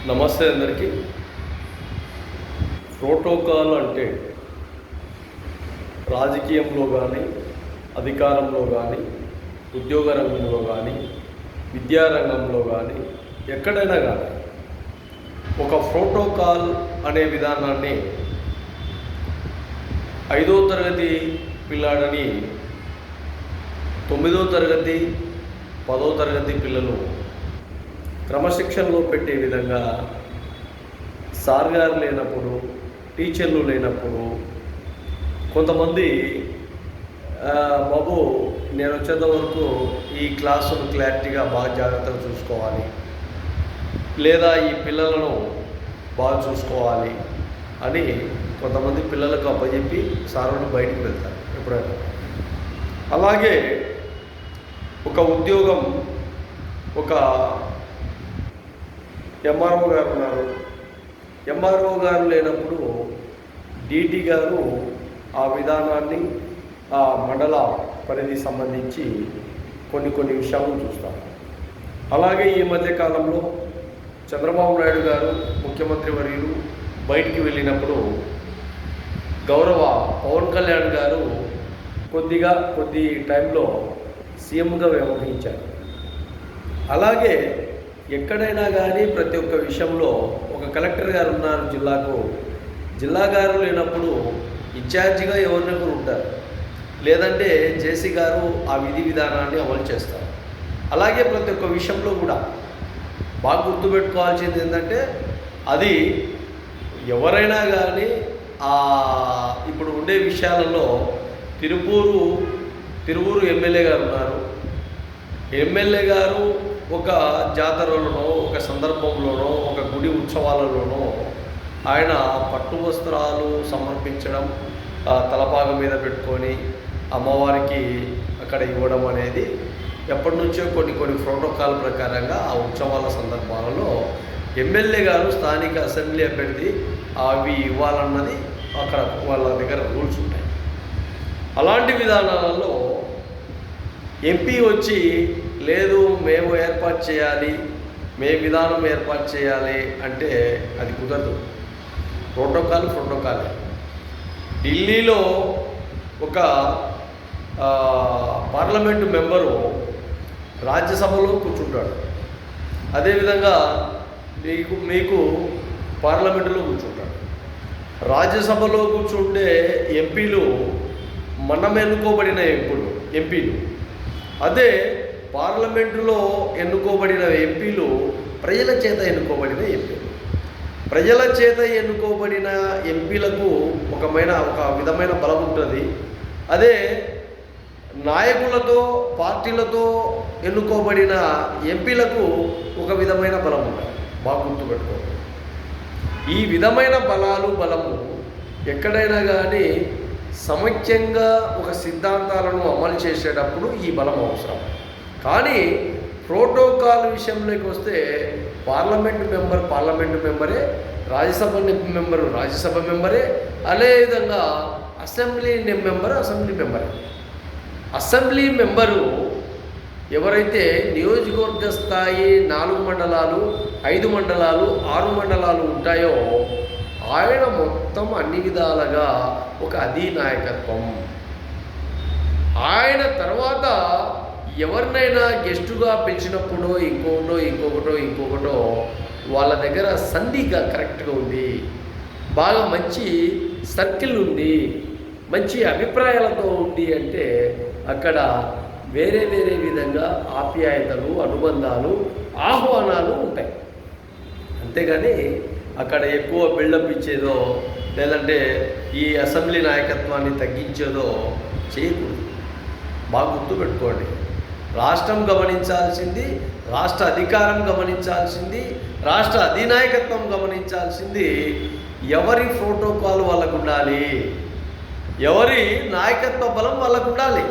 నమస్తే అందరికీ. ప్రోటోకాల్ అంటే రాజకీయంలో కానీ, అధికారంలో కానీ, ఉద్యోగ రంగంలో కానీ, విద్యారంగంలో కానీ, ఎక్కడైనా కానీ ఒక ప్రోటోకాల్ అనే విధానాన్ని 5వ తరగతి పిల్లాడని 9వ తరగతి 10వ తరగతి పిల్లలు క్రమశిక్షణలో పెట్టే విధంగా సార్ గారు లేనప్పుడు, టీచర్లు లేనప్పుడు కొంతమంది బాబు నేను వచ్చేంత వరకు ఈ క్లాసును క్లారిటీగా బాగా జాగ్రత్తగా చూసుకోవాలి, లేదా ఈ పిల్లలను బాగా చూసుకోవాలి అని కొంతమంది పిల్లలకు అప్పచెప్పి సారులు బయటికి వెళ్తారు ఎప్పుడైనా. అలాగే ఒక ఉద్యోగం, ఒక ఎంఆర్ఓ గారు ఉన్నారు. ఎంఆర్ఓ గారు లేనప్పుడు డీటీ గారు ఆ విధానాన్ని, ఆ మండల పరిధి సంబంధించి కొన్ని విషయాలను చూస్తారు. అలాగే ఈ మధ్యకాలంలో చంద్రబాబు నాయుడు గారు ముఖ్యమంత్రి వర్యులు బయటికి వెళ్ళినప్పుడు గౌరవ పవన్ కళ్యాణ్ గారు కొద్ది టైంలో సీఎంగా వ్యవహరించారు. అలాగే ఎక్కడైనా కానీ ప్రతి ఒక్క విషయంలో ఒక కలెక్టర్ గారు ఉన్నారు జిల్లాకు, జిల్లా గారు లేనప్పుడు ఇన్ఛార్జిగా ఎవరినొకరు ఉంటారు, లేదంటే జేసీ గారు ఆ విధి విధానాన్ని అమలు చేస్తారు. అలాగే ప్రతి ఒక్క విషయంలో కూడా బాగా గుర్తుపెట్టుకోవాల్సింది ఏంటంటే అది ఎవరైనా కానీ ఇప్పుడు ఉండే విషయాలలో తిరువూరు ఎమ్మెల్యే గారు ఉన్నారు. ఎమ్మెల్యే గారు ఒక జాతరలోనో, ఒక సందర్భంలోనో, ఒక గుడి ఉత్సవాలలోనో ఆయన పట్టు వస్త్రాలు సమర్పించడం, తలపాగ మీద పెట్టుకొని అమ్మవారికి అక్కడ ఇవ్వడం అనేది ఎప్పటి నుంచో కొన్ని ప్రోటోకాల్ ప్రకారంగా ఆ ఉత్సవాల సందర్భాలలో ఎమ్మెల్యే గారు స్థానిక అసెంబ్లీ అభ్యర్థి అవి ఇవ్వాలన్నది అక్కడ వాళ్ళ దగ్గర రూల్స్ ఉంటాయి. అలాంటి విధానాలలో ఎంపీ వచ్చి లేదు మేము ఏర్పాటు చేయాలి, విధానం ఏర్పాటు చేయాలి అంటే అది కుదరదు. ప్రోటోకాలే. ఢిల్లీలో ఒక పార్లమెంటు మెంబరు రాజ్యసభలో కూర్చుంటాడు, అదేవిధంగా మీకు పార్లమెంటులో కూర్చుంటాడు. రాజ్యసభలో కూర్చుంటే ఎంపీలు మనం ఎన్నుకోబడిన ఎంపీలు, అదే పార్లమెంటులో ఎన్నుకోబడిన ఎంపీలు ప్రజల చేత ఎన్నుకోబడిన ఎంపీలు. ప్రజల చేత ఎన్నుకోబడిన ఎంపీలకు ఒక విధమైన బలం ఉంటుంది. అదే నాయకులతో, పార్టీలతో ఎన్నుకోబడిన ఎంపీలకు ఒక విధమైన బలం ఉంటుంది. బాగా గుర్తుపెట్టుకోండి. ఈ విధమైన బలము ఎక్కడైనా కానీ సమైక్యంగా ఒక సిద్ధాంతాలను అమలు చేసేటప్పుడు ఈ బలం అవసరం. కానీ ప్రోటోకాల్ విషయంలోకి వస్తే పార్లమెంటు మెంబరే, రాజ్యసభ మెంబరే, అదేవిధంగా అసెంబ్లీ మెంబరే. అసెంబ్లీ మెంబరు ఎవరైతే నియోజకవర్గ స్థాయి 4 మండలాలు, 5 మండలాలు, 6 మండలాలు ఉంటాయో ఆయన మొత్తం అన్ని విధాలుగా ఒక అధినాయకత్వం. ఆయన తర్వాత ఎవరినైనా గెస్టుగా పిలిచినప్పుడో ఇంకొకటో వాళ్ళ దగ్గర సంధిగా కరెక్ట్గా ఉంది, బాగా మంచి సర్కిల్ ఉంది, మంచి అభిప్రాయాలతో ఉంది అంటే అక్కడ వేరే విధంగా ఆప్యాయతలు, అనుబంధాలు, ఆహ్వానాలు ఉంటాయి. అంతేగాని అక్కడ ఎక్కువ బిల్డప్ ఇచ్చేదో, లేదంటే ఈ అసెంబ్లీ నాయకత్వాన్ని తగ్గించేదో చేయకూడదు. బాగా గుర్తుపెట్టుకోండి. రాష్ట్రం గమనించాల్సింది, రాష్ట్ర అధికారం గమనించాల్సింది, రాష్ట్ర అధినాయకత్వం గమనించాల్సింది ఎవరి ప్రోటోకాల్ వాళ్ళకు ఉండాలి, ఎవరి నాయకత్వ బలం వాళ్ళకు ఉండాలి.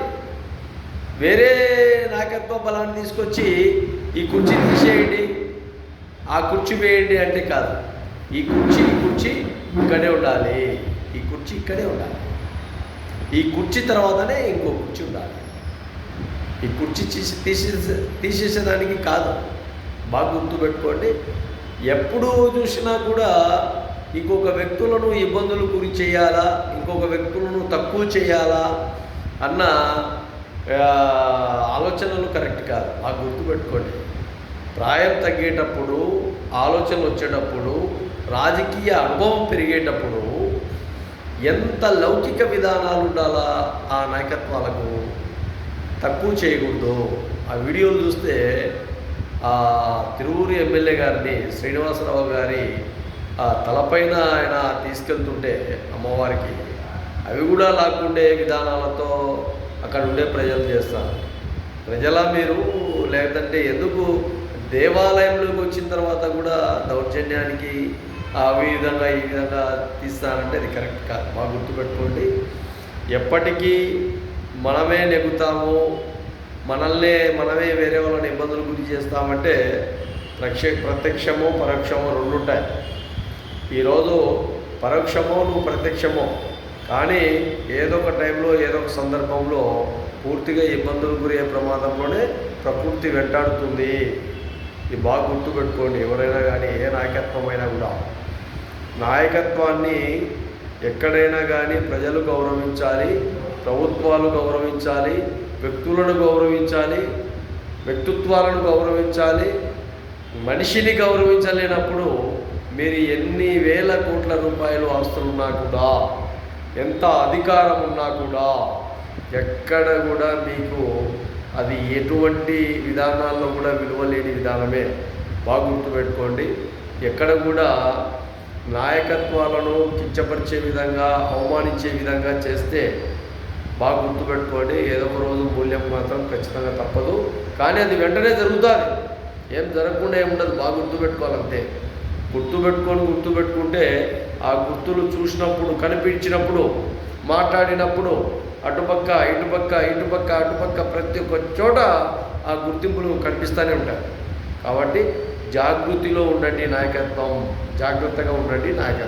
వేరే నాయకత్వ బలాన్ని తీసుకొచ్చి ఈ కుర్చీ తీసేయండి, ఆ కుర్చీ వేయండి అంటే కాదు. ఈ కుర్చీ ఇక్కడే ఉండాలి, ఈ కుర్చీ ఇక్కడే ఉండాలి, ఈ కుర్చీ తర్వాతనే ఇంకో కుర్చీ ఉండాలి. ఈ కుర్చీ తీసేసేదానికి కాదు. బాగా గుర్తుపెట్టుకోండి. ఎప్పుడు చూసినా కూడా ఇంకొక వ్యక్తులను ఇబ్బందులు గురి చేయాలా, ఇంకొక వ్యక్తులను తక్కువ చేయాలా అన్న ఆలోచనలు కరెక్ట్ కాదు. ఆ గుర్తుపెట్టుకోండి. ప్రాయం తగ్గేటప్పుడు, ఆలోచనలు వచ్చేటప్పుడు, రాజకీయ అనుభవం పెరిగేటప్పుడు ఎంత లౌకిక విధానాలు ఉండాలా ఆ నాయకత్వాలకు, తక్కువ చేయకూడదు. ఆ వీడియోలు చూస్తే తిరువూరు ఎమ్మెల్యే గారిని, శ్రీనివాసరావు గారి తలపైన ఆయన తీసుకెళ్తుంటే అమ్మవారికి, అవి కూడా లాక్కుండే విధానాలతో అక్కడ ఉండే ప్రజలు చేస్తారు. ప్రజల మీరు లేదంటే ఎందుకు దేవాలయంలోకి వచ్చిన తర్వాత కూడా దౌర్జన్యానికి ఆ విధంగా ఈ విధంగా తీస్తానంటే అది కరెక్ట్ కాదు. బాగా గుర్తుపెట్టుకోండి. ఎప్పటికీ మనమే నెగ్గుతాము, మనమే వేరే వాళ్ళని ఇబ్బందులు గురి చేస్తామంటే ప్రత్యక్షమో పరోక్షమో రెండు ఉంటాయి. ఈరోజు పరోక్షమో నువ్వు ప్రత్యక్షమో, కానీ ఏదో ఒక టైంలో ఏదో ఒక సందర్భంలో పూర్తిగా ఇబ్బందులు గురయ్యే ప్రమాదంలోనే ప్రకృతి వెంటాడుతుంది. ఇది బాగా గుర్తుపెట్టుకోండి. ఎవరైనా కానీ ఏ నాయకత్వమైనా కూడా నాయకత్వాన్ని ఎక్కడైనా కానీ ప్రజలు గౌరవించాలి, ప్రభుత్వాలు గౌరవించాలి, వ్యక్తులను గౌరవించాలి, వ్యక్తిత్వాలను గౌరవించాలి, మనిషిని గౌరవించలేనప్పుడు మీరు ఎన్ని వేల కోట్ల రూపాయలు ఆస్తులున్నా కూడా, ఎంత అధికారం ఉన్నా కూడా, ఎక్కడ కూడా మీకు అది ఎటువంటి విధానాల్లో కూడా విలువ లేని విధానమే. బాగా గుర్తుపెట్టుకోండి. ఎక్కడ కూడా నాయకత్వాలను కించపరిచే విధంగా, అవమానించే విధంగా చేస్తే బాగా గుర్తుపెట్టుకోండి, ఏదో ఒక రోజు మూల్యం మాత్రం ఖచ్చితంగా తప్పదు. కానీ అది వెంటనే జరుగుతుంది, ఏం జరగకుండా ఏముండదు. బాగా గుర్తుపెట్టుకోవాలంతే. గుర్తుపెట్టుకుంటే ఆ గుర్తులు చూసినప్పుడు, కనిపించినప్పుడు, మాట్లాడినప్పుడు అటుపక్క అటుపక్క ప్రతి ఒక్క చోట ఆ గుర్తింపులు కనిపిస్తూనే ఉంటాయి. కాబట్టి జాగృతిలో ఉండండి నాయకత్వం, జాగ్రత్తగా ఉండండి నాయకత్వం.